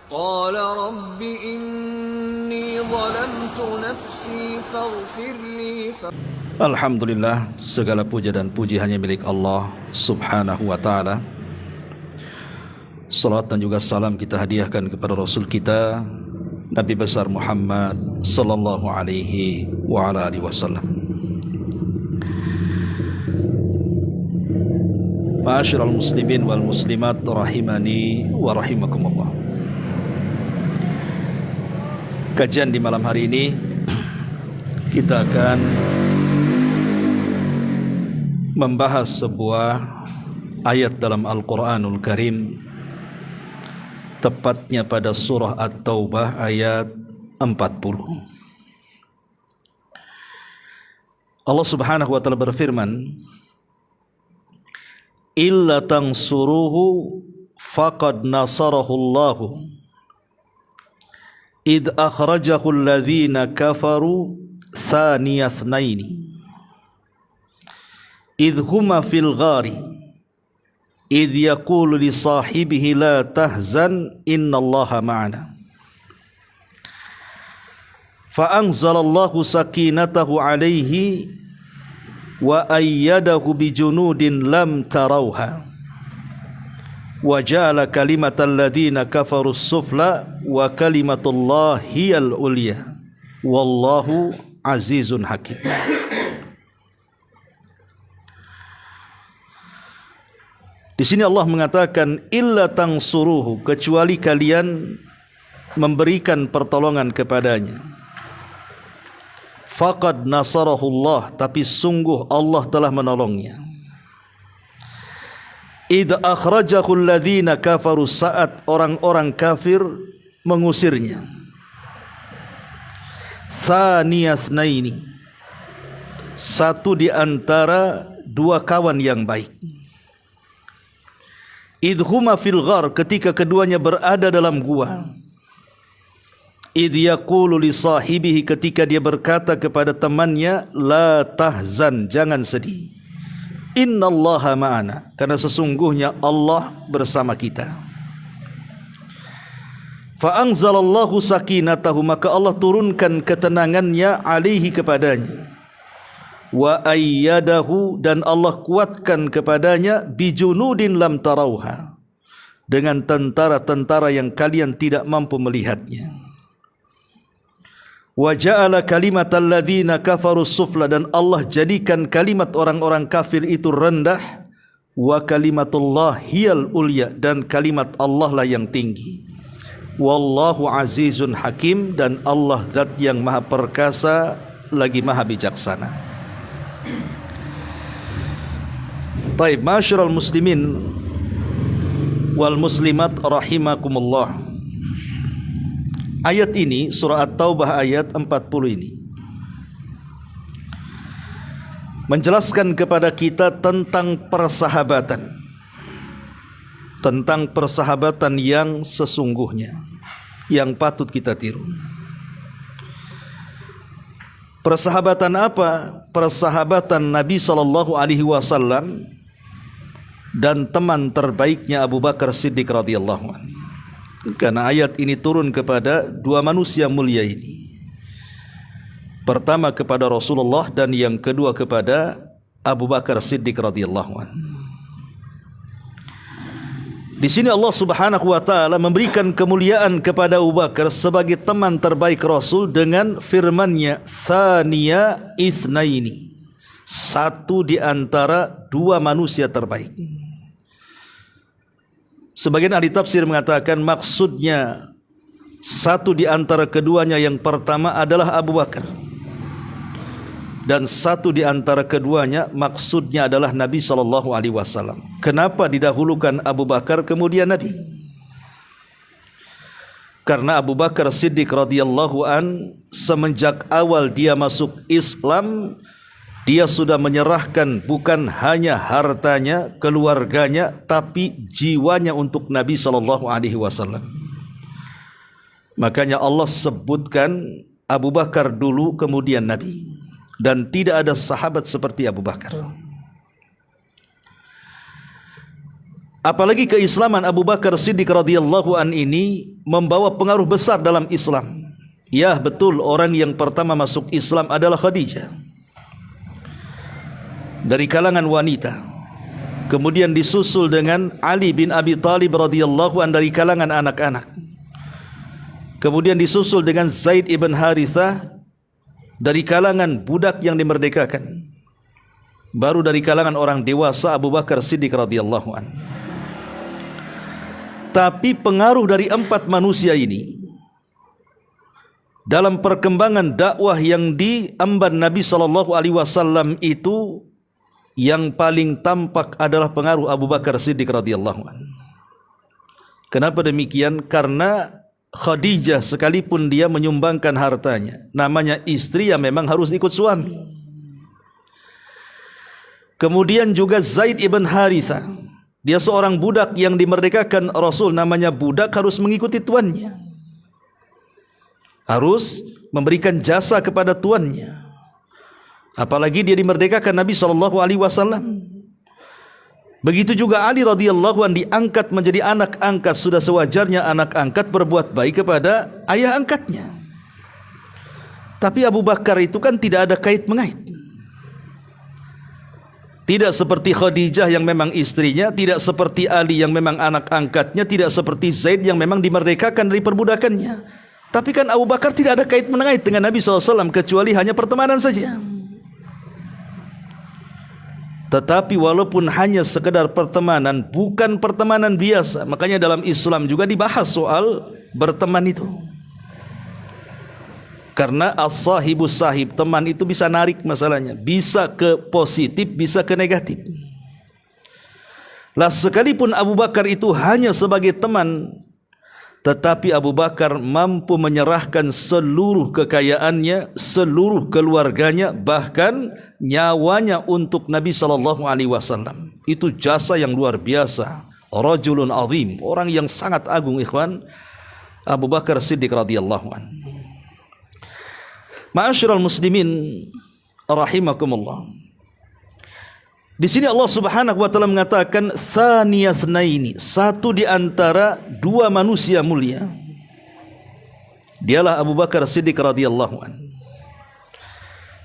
قال رب إني ظلمت نفسي فاغفر لي Alhamdulillah, segala puja dan puji hanya milik Allah subhanahu wa ta'ala. Salat dan juga salam kita hadiahkan kepada Rasul kita Nabi besar Muhammad sallallahu alaihi wa ala alihi wasallam. Ma'asyiral muslimin wal muslimat rahimani wa rahimakumullah. Kajian di malam hari ini kita akan membahas sebuah ayat dalam Al-Quranul Karim, tepatnya pada surah At-Taubah ayat 40. Allah subhanahu wa ta'ala berfirman, illa tansuruhu faqad nasarahu Allahu id akhrajahu alladhina kafaru thaniya thnaini idh huma fil ghari idh yaqulu li sahibihi la tahzan innallaha ma'ana fa anzalallahu sakinatahu alayhi wa ayyadahu bijunudin lam tarawha wa ja'ala kalimatal ladzina kafaru sufla wa kalimatullahi hiyal ulya wallahu azizun hakim. Di sini Allah mengatakan illa tansuruhu, kecuali kalian memberikan pertolongan kepadanya. Faqad nasarahullah, tapi sungguh Allah telah menolongnya. Idh akhrajahu alladhina kafaru, saat orang-orang kafir mengusirnya. Thaniyasnaini, satu di antara dua kawan yang baik. Idhuma fil ghar, ketika keduanya berada dalam gua. Idh yaqulu li sahibihi, ketika dia berkata kepada temannya, la tahzan, jangan sedih. Innallaha ma'ana, karena sesungguhnya Allah bersama kita. Fa anzalallahu sakinatahu, maka Allah turunkan ketenangannya alaihi, kepadanya. Wa ayyadahu, dan Allah kuatkan kepadanya bijunudin lam tarauha, dengan tentara-tentara yang kalian tidak mampu melihatnya. Wa ja'ala kalimatal ladzina kafaru sufla, dan Allah jadikan kalimat orang-orang kafir itu rendah. Wa kalimatullah hiyal ulya, dan kalimat Allah lah yang tinggi. Wallahu azizun hakim, dan Allah zat yang maha perkasa lagi maha bijaksana. Taib, ma'asyiral muslimin wal muslimat rahimakumullah. Ayat ini, surah At-Taubah ayat 40 ini, menjelaskan kepada kita tentang persahabatan, tentang persahabatan yang sesungguhnya, yang patut kita tiru. Persahabatan apa? Persahabatan Nabi SAW dan teman terbaiknya Abu Bakar Siddiq radhiyallahu anhu. Karena ayat ini turun kepada dua manusia mulia ini. Pertama kepada Rasulullah, dan yang kedua kepada Abu Bakar Siddiq radhiyallahu anhu. Di sini Allah Subhanahu wa taala memberikan kemuliaan kepada Abu Bakar sebagai teman terbaik Rasul dengan firman-Nya tsaniya itsnaini, satu di antara dua manusia terbaik. Sebagian ahli tafsir mengatakan maksudnya satu di antara keduanya, yang pertama adalah Abu Bakar, dan satu di antara keduanya maksudnya adalah Nabi SAW. Kenapa didahulukan Abu Bakar kemudian Nabi? Karena Abu Bakar Siddiq radhiyallahu an, semenjak awal dia masuk Islam, dia sudah menyerahkan bukan hanya hartanya, keluarganya, tapi jiwanya untuk Nabi SAW. Makanya Allah sebutkan Abu Bakar dulu kemudian Nabi, dan tidak ada sahabat seperti Abu Bakar. Apalagi keislaman Abu Bakar Siddiq radhiyallahu an ini membawa pengaruh besar dalam Islam. Ya, betul, orang yang pertama masuk Islam adalah Khadijah dari kalangan wanita. Kemudian disusul dengan Ali bin Abi Thalib radhiyallahu an dari kalangan anak-anak. Kemudian disusul dengan Zaid ibn Harithah dari kalangan budak yang dimerdekakan. Baru dari kalangan orang dewasa Abu Bakar Siddiq radhiyallahu an. Tapi pengaruh dari 4 manusia ini dalam perkembangan dakwah yang diemban Nabi SAW itu, yang paling tampak adalah pengaruh Abu Bakar Siddiq radhiyallahu an. Kenapa demikian? Karena Khadijah sekalipun dia menyumbangkan hartanya, namanya istri yang memang harus ikut suami. Kemudian juga Zaid ibn Harithah, dia seorang budak yang dimerdekakan Rasul, namanya budak harus mengikuti tuannya, harus memberikan jasa kepada tuannya. Apalagi dia dimerdekakan Nabi SAW. Begitu juga Ali radhiyallahu an diangkat menjadi anak angkat. Sudah sewajarnya anak angkat berbuat baik kepada ayah angkatnya. Tapi Abu Bakar itu kan tidak ada kait mengait. Tidak seperti Khadijah yang memang istrinya, tidak seperti Ali yang memang anak angkatnya, tidak seperti Zaid yang memang dimerdekakan dari perbudakannya. Tapi kan Abu Bakar tidak ada kait mengait dengan Nabi SAW kecuali hanya pertemanan saja. Tetapi walaupun hanya sekedar pertemanan, bukan pertemanan biasa. Makanya dalam Islam juga dibahas soal berteman itu. Karena as-sahibus sahib, teman itu bisa narik masalahnya, bisa ke positif, bisa ke negatif. Lah sekalipun Abu Bakar itu hanya sebagai teman, tetapi Abu Bakar mampu menyerahkan seluruh kekayaannya, seluruh keluarganya, bahkan nyawanya untuk Nabi SAW. Itu jasa yang luar biasa. Rajulun azim, orang yang sangat agung, ikhwan, Abu Bakar Siddiq radhiyallahu an. Ma'asyiral muslimin rahimakumullah. Di sini Allah Subhanahu wa taala mengatakan tsaniyasnaini, satu di antara 2 manusia mulia. Dialah Abu Bakar Siddiq radhiyallahu an.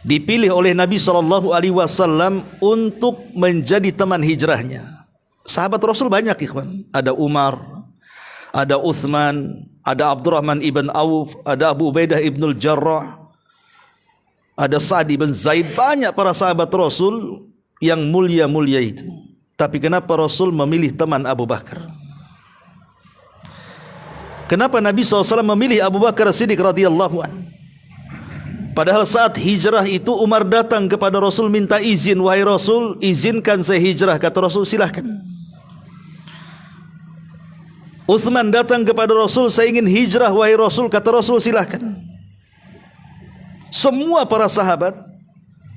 Dipilih oleh Nabi SAW untuk menjadi teman hijrahnya. Sahabat Rasul banyak, ikhwan. Ada Umar, ada Uthman, ada Abdurrahman ibn Auf, ada Abu Ubaidah ibnul Jarrah, ada Sa'd ibn Zaid. Banyak para sahabat Rasul yang mulia-mulia itu. Tapi kenapa Rasul memilih teman Abu Bakar? Kenapa Nabi SAW memilih Abu Bakar Siddiq radhiyallahu an? Padahal saat hijrah itu Umar datang kepada Rasul minta izin, wahai Rasul, izinkan saya hijrah. Kata Rasul, silahkan. Uthman datang kepada Rasul, saya ingin hijrah wahai Rasul. Kata Rasul, silahkan. Semua para sahabat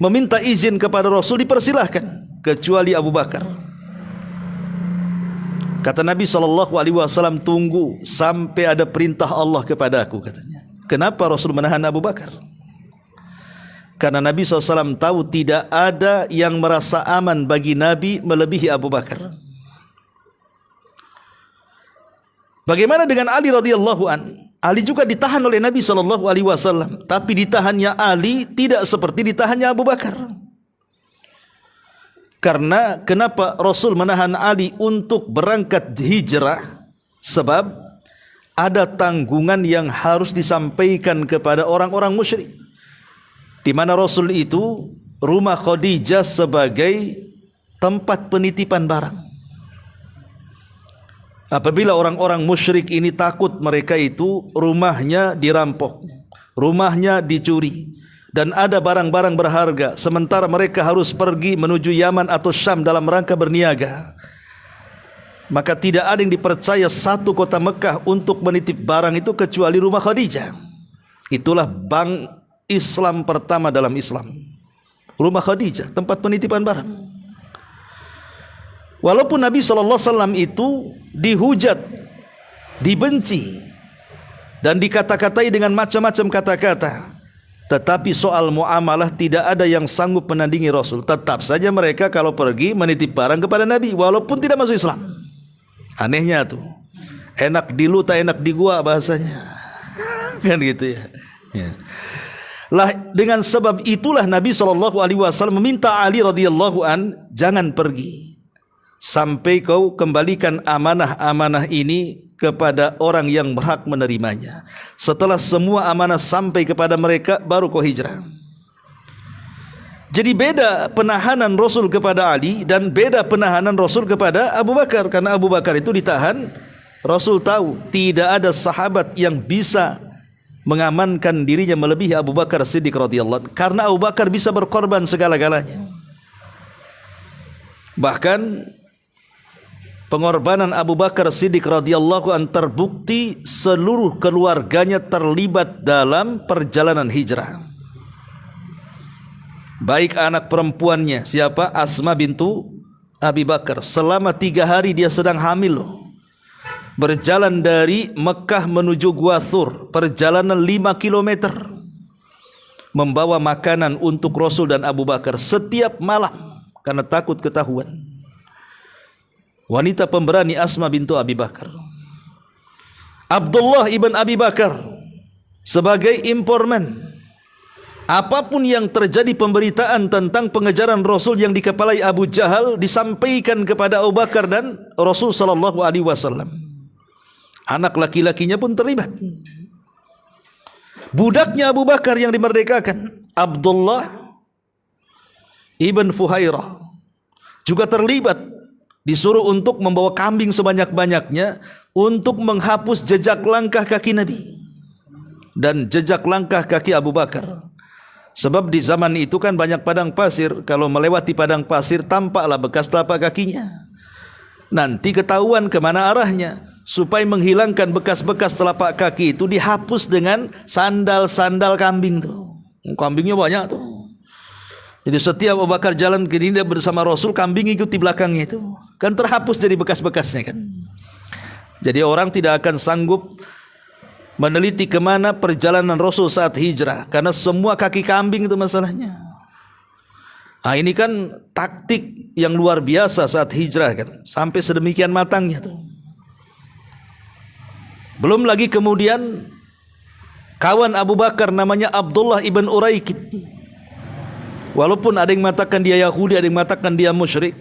meminta izin kepada Rasul, dipersilahkan, kecuali Abu Bakar. Kata Nabi SAW, tunggu sampai ada perintah Allah kepadaku, katanya. Kenapa Rasul menahan Abu Bakar? Karena Nabi SAW tahu tidak ada yang merasa aman bagi Nabi melebihi Abu Bakar. Bagaimana dengan Ali radhiyallahu an? Ali juga ditahan oleh Nabi SAW, tapi ditahannya Ali tidak seperti ditahannya Abu Bakar. Karena kenapa Rasul menahan Ali untuk berangkat hijrah? Sebab ada tanggungan yang harus disampaikan kepada orang-orang musyrik, di mana Rasul itu rumah Khadijah sebagai tempat penitipan barang. Apabila orang-orang musyrik ini takut mereka itu rumahnya dirampok, rumahnya dicuri, dan ada barang-barang berharga, sementara mereka harus pergi menuju Yaman atau Syam dalam rangka berniaga, maka tidak ada yang dipercaya satu kota Mekah untuk menitip barang itu kecuali rumah Khadijah. Itulah bank Islam pertama dalam Islam, rumah Khadijah, tempat penitipan barang. Walaupun Nabi SAW itu dihujat, dibenci, dan dikata-katai dengan macam-macam kata-kata, tetapi soal muamalah tidak ada yang sanggup menandingi Rasul. Tetap saja mereka kalau pergi menitip barang kepada Nabi, walaupun tidak masuk Islam. Anehnya tuh, enak di lu tak enak di gua bahasanya. Kan gitu ya. Ya. Lah dengan sebab itulah Nabi SAW meminta Ali radhiyallahu an, jangan pergi sampai kau kembalikan amanah-amanah ini kepada orang yang berhak menerimanya. Setelah semua amanah sampai kepada mereka, baru kau hijrah. Jadi beda penahanan Rasul kepada Ali dan beda penahanan Rasul kepada Abu Bakar. Karena Abu Bakar itu ditahan, Rasul tahu tidak ada sahabat yang bisa mengamankan dirinya melebihi Abu Bakar Siddiq radhiyallahu anhu, karena Abu Bakar bisa berkorban segala-galanya. Bahkan pengorbanan Abu Bakar Siddiq radhiyallahu anhu terbukti seluruh keluarganya terlibat dalam perjalanan hijrah. Baik anak perempuannya, siapa? Asma bintu Abi Bakar. Selama 3 hari dia sedang hamil. Berjalan dari Mekah menuju Gua Thur, perjalanan 5 km, membawa makanan untuk Rasul dan Abu Bakar setiap malam karena takut ketahuan. Wanita pemberani Asma bintu Abi Bakar. Abdullah ibn Abi Bakar sebagai informan. Apapun yang terjadi pemberitaan tentang pengejaran Rasul yang dikepalai Abu Jahal disampaikan kepada Abu Bakar dan Rasul sallallahu alaihi wasallam. Anak laki-lakinya pun terlibat. Budaknya Abu Bakar yang dimerdekakan, Abdullah ibn Fuhairah, juga terlibat. Disuruh untuk membawa kambing sebanyak-banyaknya untuk menghapus jejak langkah kaki Nabi dan jejak langkah kaki Abu Bakar. Sebab di zaman itu kan banyak padang pasir. Kalau melewati padang pasir tampaklah bekas telapak kakinya. Nanti ketahuan kemana arahnya. Supaya menghilangkan bekas-bekas telapak kaki itu dihapus dengan sandal-sandal kambing tuh. Kambingnya banyak tuh. Jadi setiap Abu Bakar jalan ke dinda bersama Rasul, kambing ikut di belakangnya itu. Kan terhapus dari bekas-bekasnya kan. Jadi orang tidak akan sanggup meneliti kemana perjalanan Rasul saat hijrah, karena semua kaki kambing itu masalahnya. Nah, ini kan taktik yang luar biasa saat hijrah kan, sampai sedemikian matangnya tuh. Belum lagi kemudian kawan Abu Bakar namanya Abdullah ibn Uraikid. Walaupun ada yang mengatakan dia Yahudi, ada yang mengatakan dia musyrik,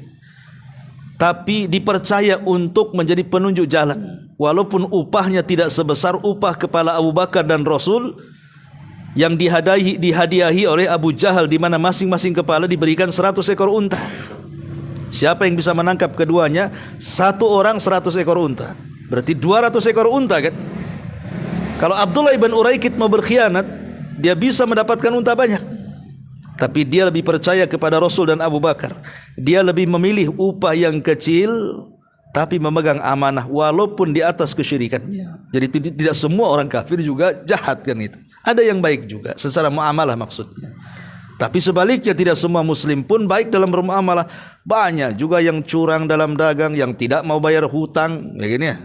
tapi dipercaya untuk menjadi penunjuk jalan. Walaupun upahnya tidak sebesar upah kepala Abu Bakar dan Rasul yang dihadiahi oleh Abu Jahal, di mana masing-masing kepala diberikan 100 ekor unta. Siapa yang bisa menangkap keduanya? Satu orang 100 ekor unta. Berarti 200 ekor unta kan. Kalau Abdullah ibn Uraikid mau berkhianat, dia bisa mendapatkan unta banyak. Tapi dia lebih percaya kepada Rasul dan Abu Bakar. Dia lebih memilih upah yang kecil tapi memegang amanah walaupun di atas kesyirikannya. Jadi tidak semua orang kafir juga jahat kan itu. Ada yang baik juga secara muamalah maksudnya. Tapi sebaliknya tidak semua muslim pun baik dalam bermuamalah. Banyak juga yang curang dalam dagang, yang tidak mau bayar hutang, ya gini ya.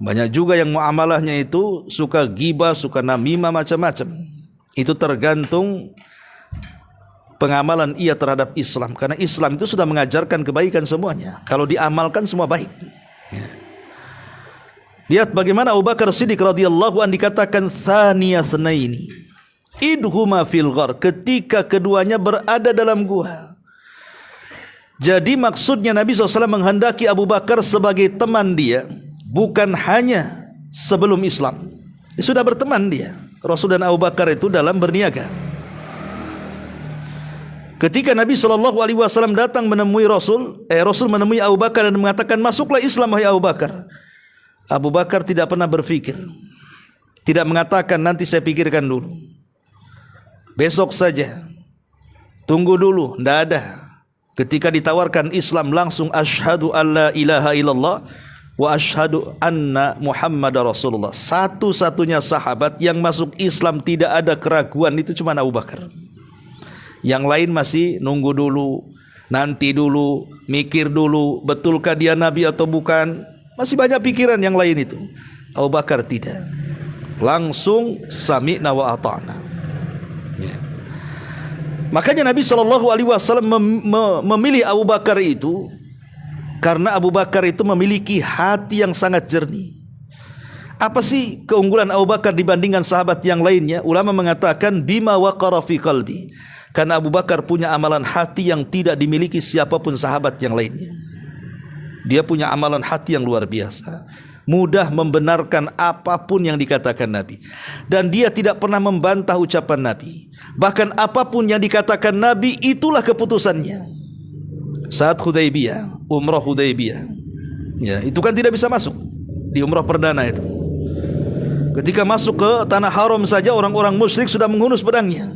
Banyak juga yang muamalahnya itu suka ghibah, suka namimah, macam-macam. Itu tergantung pengamalan ia terhadap Islam. Karena Islam itu sudah mengajarkan kebaikan semuanya. Kalau diamalkan semua baik. Ya. Lihat bagaimana Abu Bakar Siddiq radhiyallahu anhu dikatakan thaniya tsnaini idhuma fil ghar, ketika keduanya berada dalam gua. Jadi maksudnya Nabi SAW menghendaki Abu Bakar sebagai teman dia, bukan hanya sebelum Islam. Dia sudah berteman dia. Rasul dan Abu Bakar itu dalam berniaga. Ketika Nabi SAW datang menemui Rasul menemui Abu Bakar dan mengatakan, masuklah Islam wahai Abu Bakar. Abu Bakar tidak pernah berpikir, tidak mengatakan nanti saya pikirkan dulu, besok saja, tunggu dulu, tidak ada. Ketika ditawarkan Islam langsung asyhadu alla ilaha illallah wa asyhadu anna Muhammadar Rasulullah. Satu-satunya sahabat yang masuk Islam tidak ada keraguan itu cuma Abu Bakar. Yang lain masih nunggu dulu, nanti dulu, mikir dulu, betulkah dia nabi atau bukan. Masih banyak pikiran yang lain itu. Abu Bakar tidak. Langsung sami'na wa ata'na. Ya. Makanya Nabi SAW memilih Abu Bakar itu Karena Abu Bakar itu memiliki hati yang sangat jernih. Apa sih keunggulan Abu Bakar dibandingkan sahabat yang lainnya? Ulama mengatakan bima waqara fi qalbi. Karena Abu Bakar punya amalan hati yang tidak dimiliki siapapun sahabat yang lainnya. Dia punya amalan hati yang luar biasa. Mudah membenarkan apapun yang dikatakan Nabi. Dan dia tidak pernah membantah ucapan Nabi. Bahkan apapun yang dikatakan Nabi, itulah keputusannya. Saat Hudaybiyah, umrah Hudaybiyah, ya, itu kan tidak bisa masuk di umrah perdana itu. Ketika masuk ke tanah haram saja orang-orang musyrik sudah menghunus pedangnya.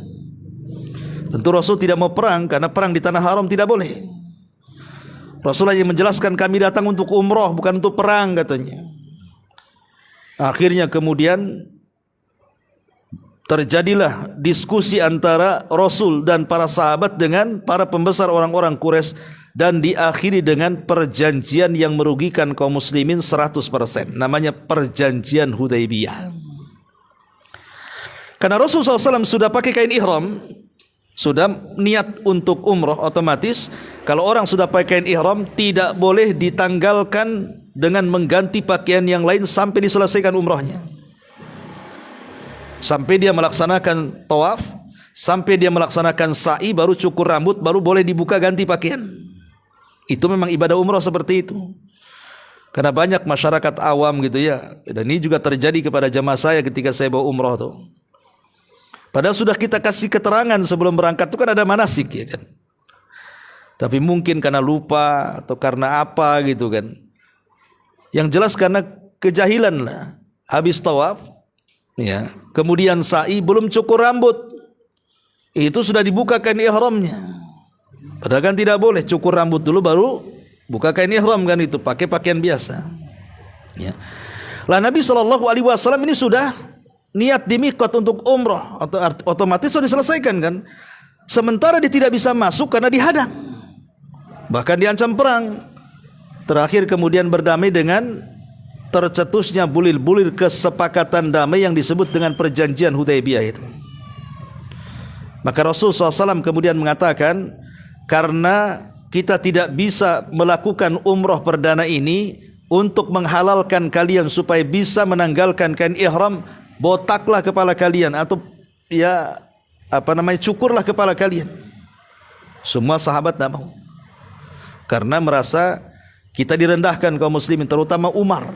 Tentu Rasul tidak mau perang, karena perang di tanah haram tidak boleh. Rasulullah yang menjelaskan, kami datang untuk umrah bukan untuk perang, katanya. Akhirnya kemudian terjadilah diskusi antara Rasul dan para sahabat dengan para pembesar orang-orang Quraisy, dan diakhiri dengan perjanjian yang merugikan kaum muslimin 100%. Namanya perjanjian Hudaybiyah. Karena Rasulullah SAW sudah pakai kain ihram, sudah niat untuk umrah, otomatis kalau orang sudah pakai kain ihram tidak boleh ditanggalkan dengan mengganti pakaian yang lain sampai diselesaikan umrahnya. Sampai dia melaksanakan tawaf, sampai dia melaksanakan sa'i, baru cukur rambut, baru boleh dibuka ganti pakaian. Itu memang ibadah umrah seperti itu. Karena banyak masyarakat awam gitu ya. Dan ini juga terjadi kepada jamaah saya ketika saya bawa umrah tuh. Padahal sudah kita kasih keterangan sebelum berangkat itu kan ada manasik ya kan. Tapi mungkin karena lupa atau karena apa gitu kan. Yang jelas karena kejahilan lah. Habis tawaf, ya, kemudian sa'i, belum cukur rambut, itu sudah dibuka kain ihramnya. Padahal kan tidak boleh, cukur rambut dulu baru buka kain ihram kan, itu pakai pakaian biasa. Ya. Lah Nabi SAW ini sudah niat di miqat untuk umrah, otomatis sudah diselesaikan kan. Sementara dia tidak bisa masuk karena dihadang, bahkan diancam perang. Terakhir kemudian berdamai dengan tercetusnya bulir-bulir kesepakatan damai yang disebut dengan perjanjian Hudaybiyah itu. Maka Rasulullah SAW kemudian mengatakan, karena kita tidak bisa melakukan umrah perdana ini untuk menghalalkan kalian supaya bisa menanggalkan kain ihram, botaklah kepala kalian, atau ya cukurlah kepala kalian. Semua sahabat tidak mau, karena merasa kita direndahkan kaum muslimin, terutama Umar.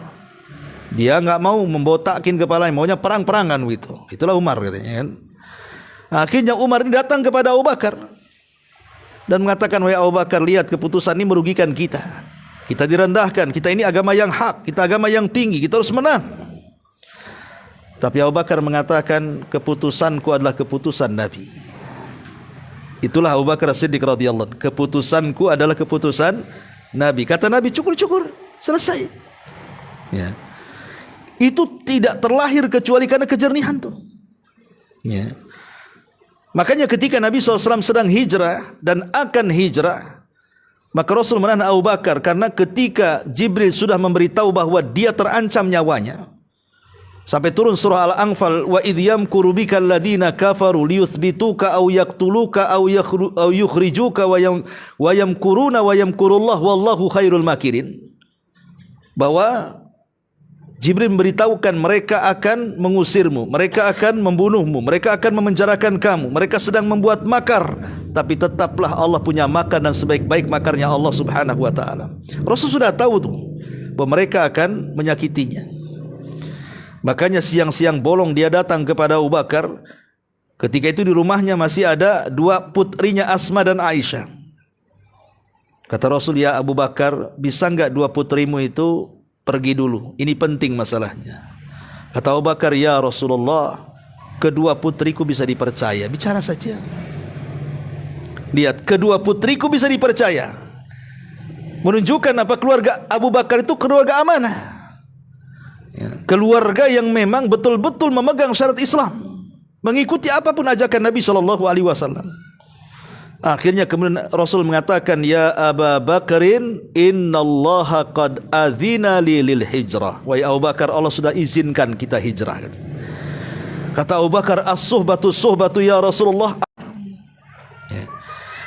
Dia enggak mau membotakin kepalanya, maunya perang-perangan gitu. Itulah Umar katanya kan. Akhirnya Umar ini datang kepada Abu Bakar dan mengatakan, wahai Abu Bakar, lihat keputusan ini merugikan kita. Kita direndahkan, kita ini agama yang hak, kita agama yang tinggi, kita harus menang. Tapi Abu Bakar mengatakan, keputusanku adalah keputusan Nabi. Itulah Abu Bakar Siddiq radhiyallahu anhu. Keputusanku adalah keputusan Nabi. Kata Nabi, cukur-cukur, selesai. Ya. Itu tidak terlahir kecuali karena kejernihan tuh. Ya. Makanya ketika Nabi SAW sedang hijrah dan akan hijrah, maka Rasul menahan Abu Bakar, karena ketika Jibril sudah memberitahu bahwa dia terancam nyawanya, sampai turun surah Al-Anfal, wa idh yamkuru bika alladhina kafaru liyuthbituka aw yaqtuluka aw yukhrijuka wa yamkuruna wa yamkurullah wallahu khairul makirin. Bahwa Jibril memberitahukan mereka akan mengusirmu, mereka akan membunuhmu, mereka akan memenjarakan kamu, mereka sedang membuat makar, tapi tetaplah Allah punya makar dan sebaik-baik makarnya Allah Subhanahu wa taala. Rasul sudah tahu tuh bahwa mereka akan menyakitinya. Makanya siang-siang bolong dia datang kepada Abu Bakar. Ketika itu di rumahnya masih ada dua putrinya, Asma dan Aisyah. Kata Rasul, ya Abu Bakar, bisa enggak dua putrimu itu pergi dulu, ini penting masalahnya. Kata Abu Bakar, ya Rasulullah, kedua putriku bisa dipercaya, bicara saja. Lihat, kedua putriku bisa dipercaya, menunjukkan apa, keluarga Abu Bakar itu keluarga amanah ya, keluarga yang memang betul-betul memegang syarat Islam, mengikuti apapun ajakan Nabi SAW. Akhirnya kemudian Rasul mengatakan, ya Abu Bakarin, innallaha qad adzina li lil hijrah. Wahai Abu Bakar, Allah sudah izinkan kita hijrah. Kata Abu Bakar, as-suhbatu suhbatu ya Rasulullah. Ya.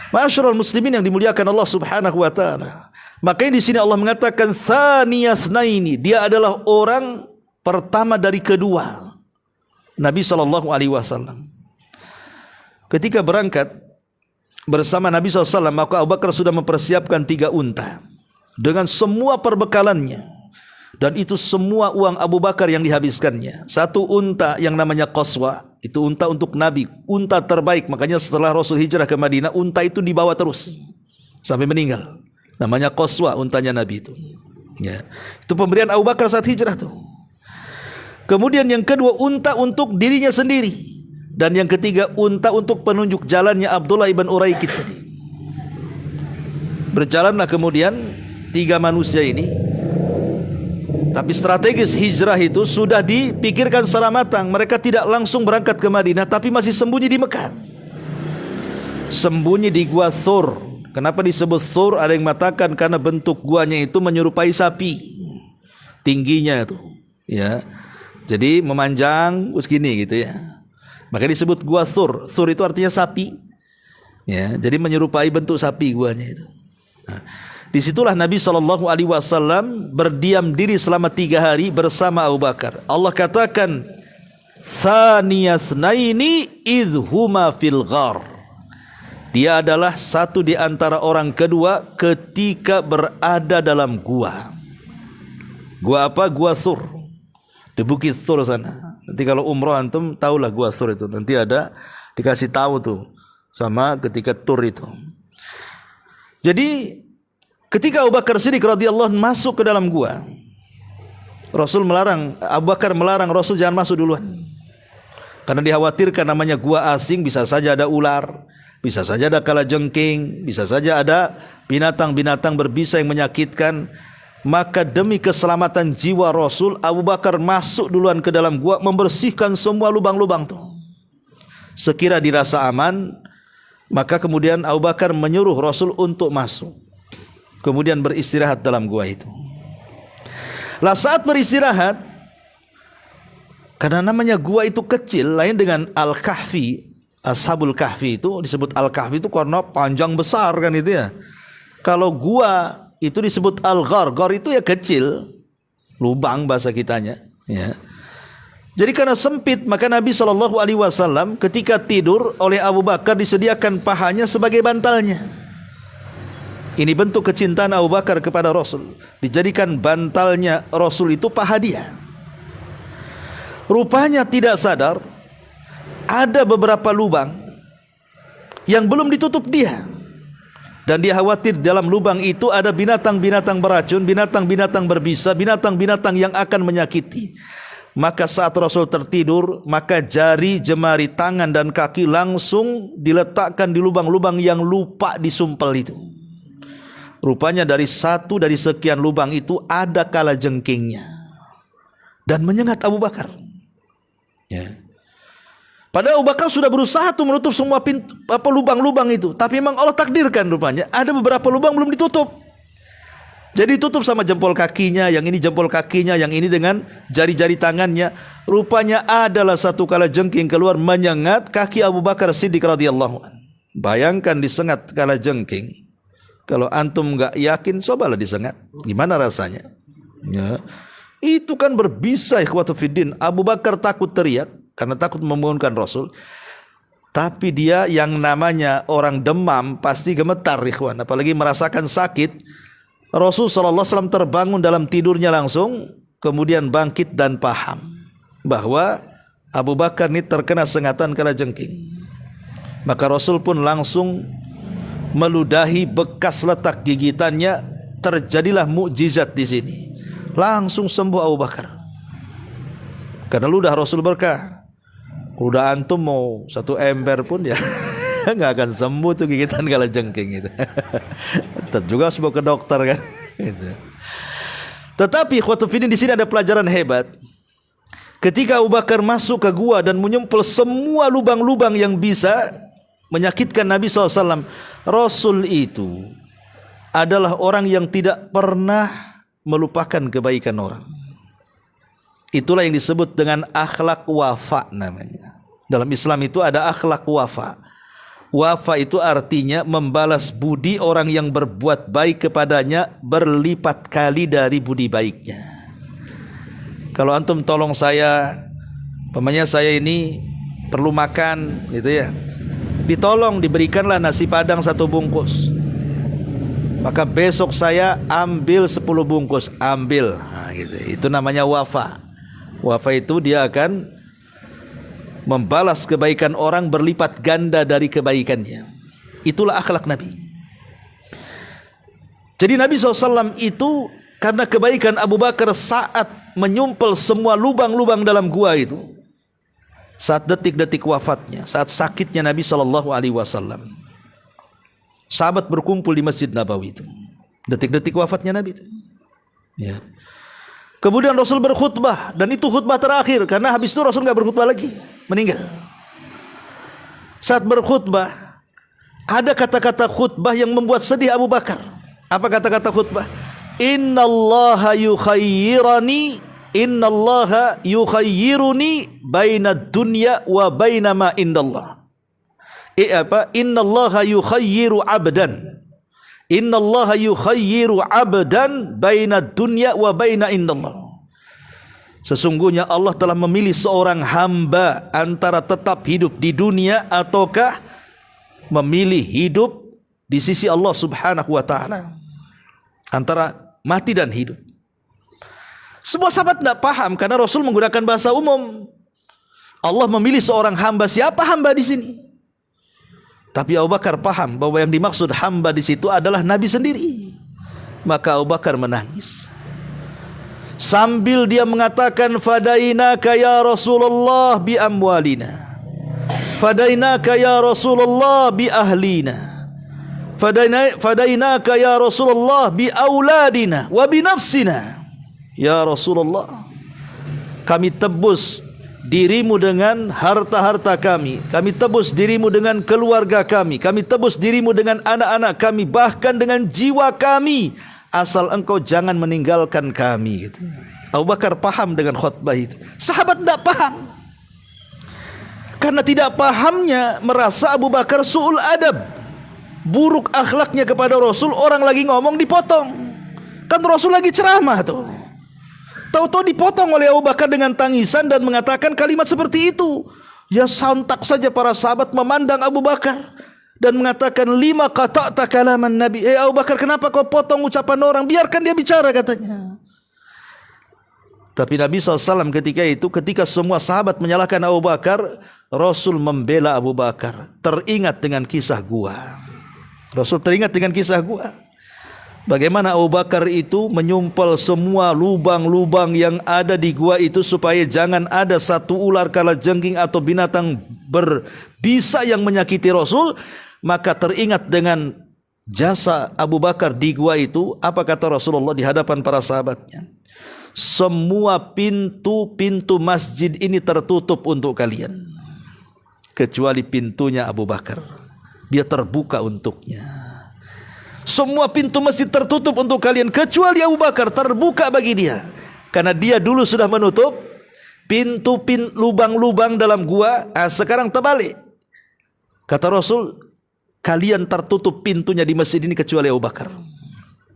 Ma'asyiral muslimin yang dimuliakan Allah Subhanahu wa taala. Makanya di sini Allah mengatakan tsaniyasnaini, dia adalah orang pertama dari kedua. Nabi SAW ketika berangkat bersama Nabi SAW, maka Abu Bakar sudah mempersiapkan 3 unta dengan semua perbekalannya, dan itu semua uang Abu Bakar yang dihabiskannya. 1 unta yang namanya Qaswa, itu unta untuk Nabi, unta terbaik. Makanya setelah Rasul hijrah ke Madinah, unta itu dibawa terus sampai meninggal. Namanya Qaswa, untanya Nabi itu. Ya. Itu pemberian Abu Bakar saat hijrah tuh. Kemudian yang kedua, unta untuk dirinya sendiri. Dan yang ketiga, unta untuk penunjuk jalannya Abdullah ibn Uraikid tadi. Berjalanlah kemudian 3 manusia ini. Tapi strategis hijrah itu sudah dipikirkan secara matang. Mereka tidak langsung berangkat ke Madinah, tapi masih sembunyi di Mekah. Sembunyi di Gua Thur. Kenapa disebut Thur? Ada yang mengatakan karena bentuk guanya itu menyerupai sapi, tingginya itu, ya. Jadi memanjang segini gitu ya. Maka disebut Gua Thur. Thur itu artinya sapi, ya. Jadi menyerupai bentuk sapi guanya itu. Nah, disitulah Nabi SAW berdiam diri selama 3 hari bersama Abu Bakar. Allah katakan, tsaniyasnaini idhuma fil ghar. Dia adalah satu di antara orang kedua ketika berada dalam gua. Gua apa? Gua Thur. Di Bukit Thur sana. Nanti kalau umroh antum tahulah Gua Thur itu. Nanti ada dikasih tahu tuh sama ketika tur itu. Jadi ketika Abu Bakar Siddiq radhiyallahu anhu masuk ke dalam gua, Abu Bakar melarang Rasul jangan masuk duluan. Karena dikhawatirkan namanya gua asing, bisa saja ada ular, bisa saja ada kalajengking, bisa saja ada binatang-binatang berbisa yang menyakitkan. Maka demi keselamatan jiwa Rasul, Abu Bakar masuk duluan ke dalam gua, membersihkan semua lubang-lubang tuh. Sekira dirasa aman, maka kemudian Abu Bakar menyuruh Rasul untuk masuk, kemudian beristirahat dalam gua itu. Lah saat beristirahat, karena namanya gua itu kecil, lain dengan Al-Kahfi. Ashabul Kahfi itu disebut Al-Kahfi itu karena panjang besar kan itu ya. Kalau gua itu disebut Al-Ghar. Ghar itu ya kecil, lubang bahasa kitanya, ya. Jadi karena sempit, maka Nabi SAW ketika tidur oleh Abu Bakar disediakan pahanya sebagai bantalnya. Ini bentuk kecintaan Abu Bakar kepada Rasul. Dijadikan bantalnya Rasul itu paha dia. Rupanya tidak sadar ada beberapa lubang yang belum ditutup dia, dan dia khawatir dalam lubang itu ada binatang-binatang beracun, binatang-binatang berbisa, binatang-binatang yang akan menyakiti. Maka saat Rasul tertidur, maka jari, jemari tangan dan kaki langsung diletakkan di lubang-lubang yang lupa disumpel itu. Rupanya dari sekian lubang itu ada kalajengkingnya dan menyengat Abu Bakar, ya. Padahal Abu Bakar sudah berusaha tuh menutup semua lubang-lubang itu, tapi memang Allah takdirkan rupanya ada beberapa lubang belum ditutup. Jadi tutup sama jempol kakinya, yang ini jempol kakinya, yang ini dengan jari-jari tangannya. Rupanya adalah satu kalajengking keluar menyengat kaki Abu Bakar Siddiq radhiyallahu anhu. Bayangkan disengat kalajengking. Kalau antum enggak yakin, cobalah disengat. Gimana rasanya? Ya. Itu kan berbisa, ikhwatu fiddin. Abu Bakar takut teriak karena takut membangunkan Rasul. Tapi dia yang namanya orang demam pasti gemetar, ikhwan. Apalagi merasakan sakit. Rasul SAW terbangun dalam tidurnya langsung, kemudian bangkit dan paham bahwa Abu Bakar ini terkena sengatan kalajengking. Maka Rasul pun langsung meludahi bekas letak gigitannya. Terjadilah mukjizat di sini. Langsung sembuh Abu Bakar. Karena ludah Rasul berkah. Udah antum mau 1 ember pun ya nggak akan sembuh tuh gigitan kalajengking itu. Tetap juga harus bawa ke dokter kan. Gitu. Tetapi ikhwatu fiddin, di sini ada pelajaran hebat. Ketika Abu Bakar masuk ke gua dan menyempel semua lubang-lubang yang bisa menyakitkan Nabi SAW, Rasul itu adalah orang yang tidak pernah melupakan kebaikan orang. Itulah yang disebut dengan akhlak wafa namanya. Dalam Islam itu ada akhlak wafa. Wafa itu artinya membalas budi orang yang berbuat baik kepadanya berlipat kali dari budi baiknya. Kalau antum tolong saya, umpamanya saya ini perlu makan gitu ya, ditolong diberikanlah nasi padang 1 bungkus, maka besok saya ambil 10 bungkus, ambil. Nah, gitu. Itu namanya wafa. Wafa itu dia akan membalas kebaikan orang berlipat ganda dari kebaikannya. Itulah akhlak Nabi. Jadi Nabi SAW itu karena kebaikan Abu Bakar saat menyumpel semua lubang-lubang dalam gua itu, saat detik-detik wafatnya, saat sakitnya Nabi SAW, sahabat berkumpul di Masjid Nabawi itu, detik-detik wafatnya Nabi itu. Ya. Kemudian Rasul berkhutbah, dan itu khutbah terakhir, karena habis itu Rasul nggak berkhutbah lagi, meninggal. Saat berkhutbah, ada kata-kata khutbah yang membuat sedih Abu Bakar. Apa kata-kata khutbah? Innallaha yukhayyiruni baina dunya wa baina ma indallah. Innallaha yukhayyiru abdan. Innallaha yukhayyiru abdan baina dunya wa baina indallah. Sesungguhnya Allah telah memilih seorang hamba antara tetap hidup di dunia ataukah memilih hidup di sisi Allah Subhanahu wa taala. Antara mati dan hidup. Semua sahabat tidak paham karena Rasul menggunakan bahasa umum. Allah memilih seorang hamba. Siapa hamba di sini? Tapi Abu Bakar paham bahwa yang dimaksud hamba di situ adalah Nabi sendiri. Maka Abu Bakar menangis. Sambil dia mengatakan, fadainaka ya Rasulullah bi amwalina. Fadainaka ya Rasulullah bi ahlina. Fadainaka ya Rasulullah bi auladina wa bi nafsina. Ya Rasulullah, kami tebus dirimu dengan harta-harta kami, kami tebus dirimu dengan keluarga kami tebus dirimu dengan anak-anak kami, bahkan dengan jiwa kami, asal engkau jangan meninggalkan kami. Gitu. Abu Bakar paham dengan khutbah itu. Sahabat tidak paham. Karena tidak pahamnya merasa Abu Bakar su'ul adab, buruk akhlaknya kepada Rasul. Orang lagi ngomong dipotong, kan Rasul lagi ceramah tuh. Tahu-tahu dipotong oleh Abu Bakar dengan tangisan dan mengatakan kalimat seperti itu. Ya sontak saja para sahabat memandang Abu Bakar dan mengatakan, lima qata'ta kalaman Nabi. Abu Bakar, kenapa kau potong ucapan orang? Biarkan dia bicara, katanya. Tapi Nabi SAW ketika semua sahabat menyalahkan Abu Bakar, Rasul membela Abu Bakar. Teringat dengan kisah gua. Rasul teringat dengan kisah gua. Bagaimana Abu Bakar itu menyumpel semua lubang-lubang yang ada di gua itu supaya jangan ada satu ular kalajengking atau binatang berbisa yang menyakiti Rasul. Maka teringat dengan jasa Abu Bakar di gua itu. Apa kata Rasulullah di hadapan para sahabatnya? Semua pintu-pintu masjid ini tertutup untuk kalian, kecuali pintunya Abu Bakar. Dia terbuka untuknya. Semua pintu masjid tertutup untuk kalian kecuali Abu Bakar, terbuka bagi dia. Karena dia dulu sudah menutup pintu lubang-lubang dalam gua. Sekarang terbalik. Kata Rasul, kalian tertutup pintunya di masjid ini kecuali Abu Bakar.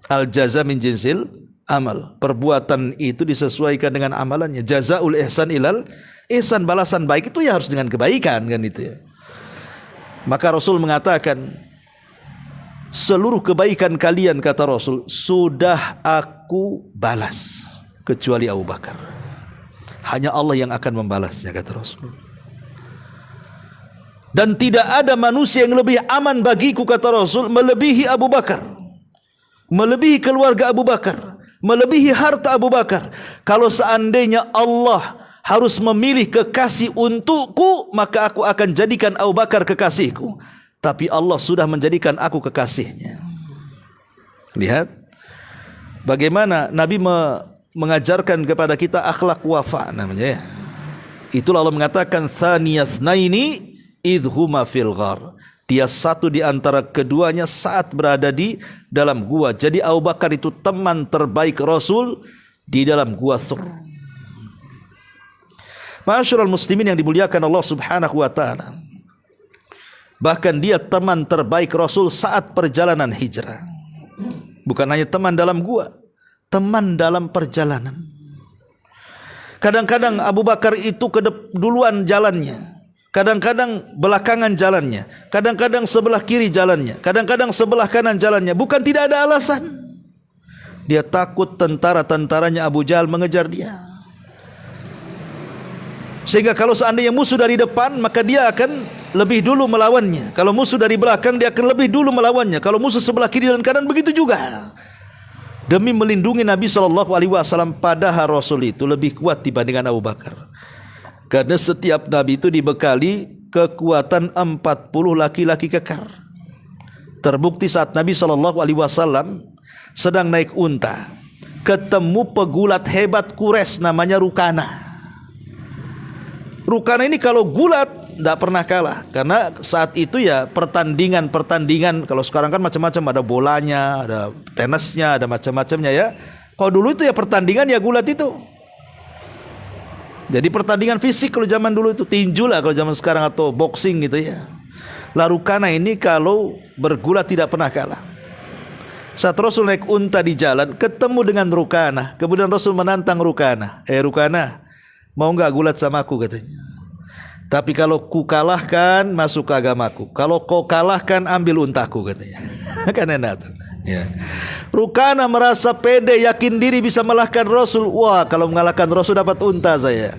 Al jaza min jinsil amal. Perbuatan itu disesuaikan dengan amalannya. Jazaul ihsan ilal ihsan, balasan baik itu ya harus dengan kebaikan, kan itu ya. Maka Rasul mengatakan, seluruh kebaikan kalian, kata Rasul, sudah aku balas kecuali Abu Bakar. Hanya Allah yang akan membalasnya, kata Rasul. Dan tidak ada manusia yang lebih aman bagiku, kata Rasul, melebihi Abu Bakar, melebihi keluarga Abu Bakar, melebihi harta Abu Bakar. Kalau seandainya Allah harus memilih kekasih untukku, maka aku akan jadikan Abu Bakar kekasihku. Tapi Allah sudah menjadikan aku kekasihnya. Lihat bagaimana Nabi mengajarkan kepada kita akhlak wafa namanya ya. Itulah Allah mengatakan thaniyasnaini idhuma fil ghar. Dia satu di antara keduanya saat berada di dalam gua. Jadi Abu Bakar itu teman terbaik Rasul di dalam gua Thur. Ma'asyiral muslimin yang dimuliakan Allah Subhanahu wa taala. Bahkan dia teman terbaik Rasul saat perjalanan hijrah. Bukan hanya teman dalam gua, teman dalam perjalanan. Kadang-kadang Abu Bakar itu duluan jalannya, kadang-kadang belakangan jalannya, kadang-kadang sebelah kiri jalannya, kadang-kadang sebelah kanan jalannya. Bukan tidak ada alasan. Dia takut tentara-tentaranya Abu Jahal mengejar dia. Sehingga kalau seandainya musuh dari depan, maka dia akan lebih dulu melawannya. Kalau musuh dari belakang, dia akan lebih dulu melawannya. Kalau musuh sebelah kiri dan kanan, begitu juga. Demi melindungi Nabi SAW, padahal Rasul itu lebih kuat dibandingkan Abu Bakar. Karena setiap Nabi itu dibekali kekuatan 40 laki-laki kekar. Terbukti saat Nabi SAW sedang naik unta, ketemu pegulat hebat Quraisy namanya Rukana. Rukana ini kalau gulat tidak pernah kalah, karena saat itu ya pertandingan. Kalau sekarang kan macam-macam, ada bolanya, ada tenisnya, ada macam-macamnya ya. Kalau dulu itu ya pertandingan ya gulat itu. Jadi pertandingan fisik kalau zaman dulu itu, tinju lah kalau zaman sekarang, atau boxing gitu ya. Lah Rukana ini kalau bergulat tidak pernah kalah. Saat Rasul naik unta di jalan, ketemu dengan Rukana. Kemudian Rasul menantang Rukana. Rukana, mau enggak gulat sama aku, katanya. Tapi kalau ku kalahkan, masuk ke agamaku. Kalau kau kalahkan, ambil untaku, katanya. Kan enak tuh. Ya. Rukana merasa pede, yakin diri bisa mengalahkan Rasul. Wah, kalau mengalahkan Rasul dapat unta saya.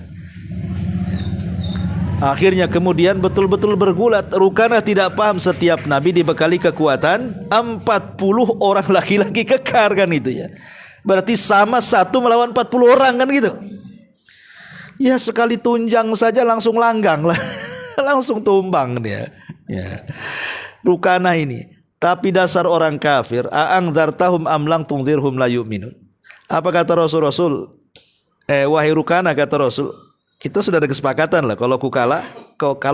Akhirnya kemudian betul-betul bergulat. Rukana tidak paham setiap Nabi dibekali kekuatan 40 orang laki-laki kekar, kan itu ya. Berarti sama satu melawan 40 orang, kan gitu. Ya sekali tunjang saja langsung langgang lah. Langsung tumbang dia. Ya. Rukana ini. Tapi dasar orang kafir, a'angdzartahum am lam tunzirhum la yu'minun. Apa kata Rasul? Wahai Rukana, kata Rasul, kita sudah ada kesepakatan lah, kalau